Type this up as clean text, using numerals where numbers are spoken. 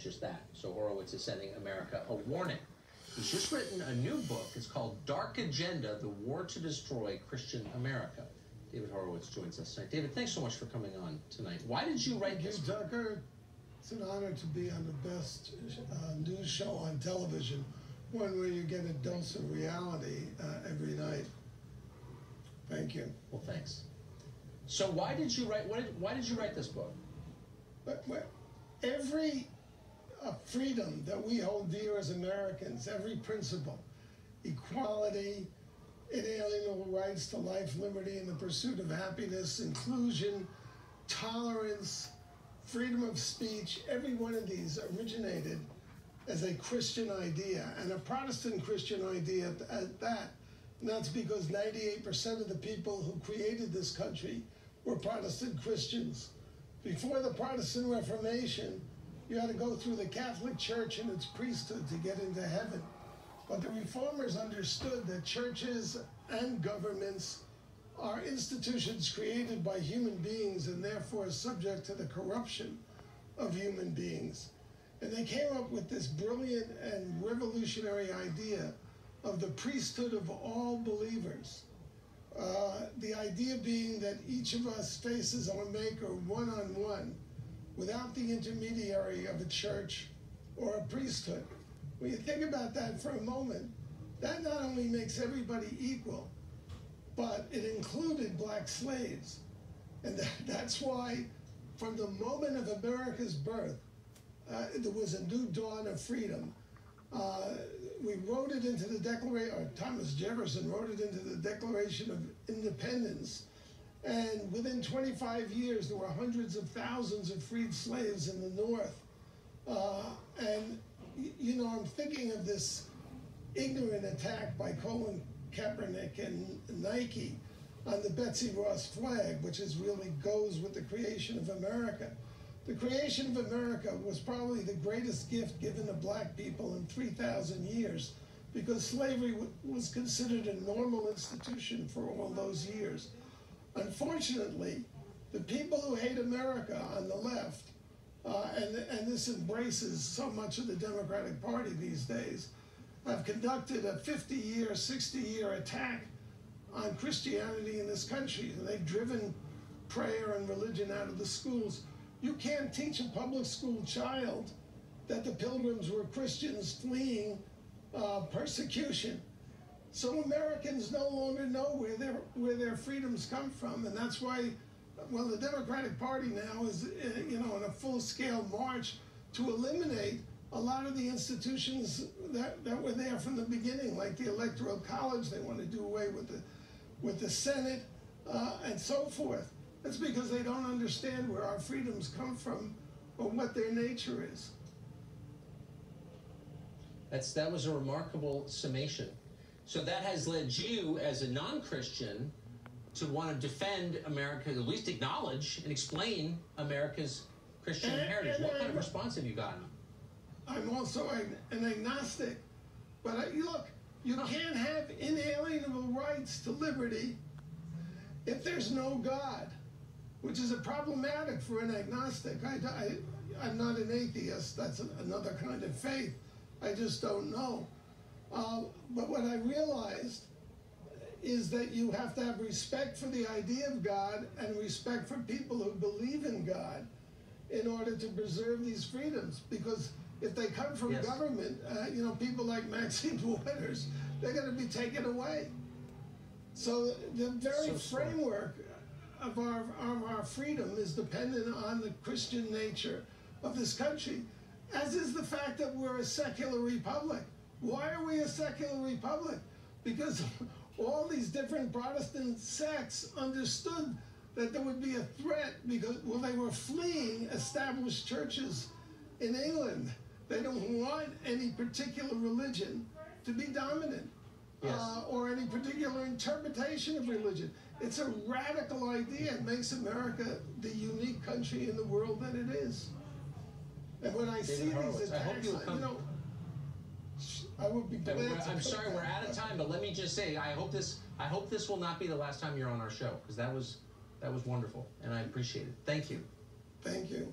just that. So Horowitz is sending America a warning. He's just written a new book. It's called Dark Agenda, The War to Destroy Christian America. David Horowitz joins us tonight. David, thanks so much for coming on tonight. Why did you write this book? Tucker, it's an honor to be on the best news show on television, one where you get a dose of reality every night. Thank you. Well, thanks. So why did you write this book? But every freedom that we hold dear as Americans, every principle, equality, inalienable rights to life, liberty, and the pursuit of happiness, inclusion, tolerance, freedom of speech, every one of these originated as a Christian idea, and a Protestant Christian idea at that. And that's because 98% of the people who created this country were Protestant Christians. Before the Protestant Reformation, you had to go through the Catholic Church and its priesthood to get into heaven. But the Reformers understood that churches and governments are institutions created by human beings and therefore subject to the corruption of human beings. And they came up with this brilliant and revolutionary idea of the priesthood of all believers. The idea being that each of us faces our Maker one-on-one without the intermediary of a church or a priesthood. When you think about that for a moment, that not only makes everybody equal, but it included black slaves. And that's why from the moment of America's birth, there was a new dawn of freedom. We wrote it into the Declaration, or Thomas Jefferson wrote it into the Declaration of Independence. And within 25 years, there were hundreds of thousands of freed slaves in the North. And, you know, I'm thinking of this ignorant attack by Colin Kaepernick and Nike on the Betsy Ross flag, which really goes with the creation of America. The creation of America was probably the greatest gift given to black people in 3,000 years, because slavery was considered a normal institution for all those years. Unfortunately, the people who hate America on the left, and this embraces so much of the Democratic Party these days, have conducted a 50-year, 60-year attack on Christianity in this country. And they've driven prayer and religion out of the schools. You can't teach a public school child that the Pilgrims were Christians fleeing persecution. So Americans no longer know where their freedoms come from, and that's why, well, the Democratic Party now is, you know, on a full-scale march to eliminate a lot of the institutions that were there from the beginning, like the Electoral College. They want to do away with the Senate and so forth. That's because they don't understand where our freedoms come from or what their nature is. That was a remarkable summation. So that has led you, as a non-Christian, to want to defend America, at least acknowledge and explain America's Christian heritage. What kind of response have you gotten? I'm also an agnostic. But look, you can't have inalienable rights to liberty if there's no God, which is problematic for an agnostic. I'm not an atheist. That's another kind of faith. I just don't know. But what I realized is that you have to have respect for the idea of God and respect for people who believe in God in order to preserve these freedoms. Because if they come from government, you know, people like Maxine Waters, they're going to be taken away. So the very framework of our freedom is dependent on the Christian nature of this country, as is the fact that we're a secular republic. Why are we a secular republic? Because all these different Protestant sects understood that there would be a threat because, well, they were fleeing established churches in England. They don't want any particular religion to be dominant, or any particular interpretation of religion. It's a radical idea. It makes America the unique country in the world that it is. And when I see these attacks, you know, I would be glad to. I'm sorry, we're out of time, but let me just say, I hope this will not be the last time you're on our show, because that was wonderful, and I appreciate it. Thank you. Thank you.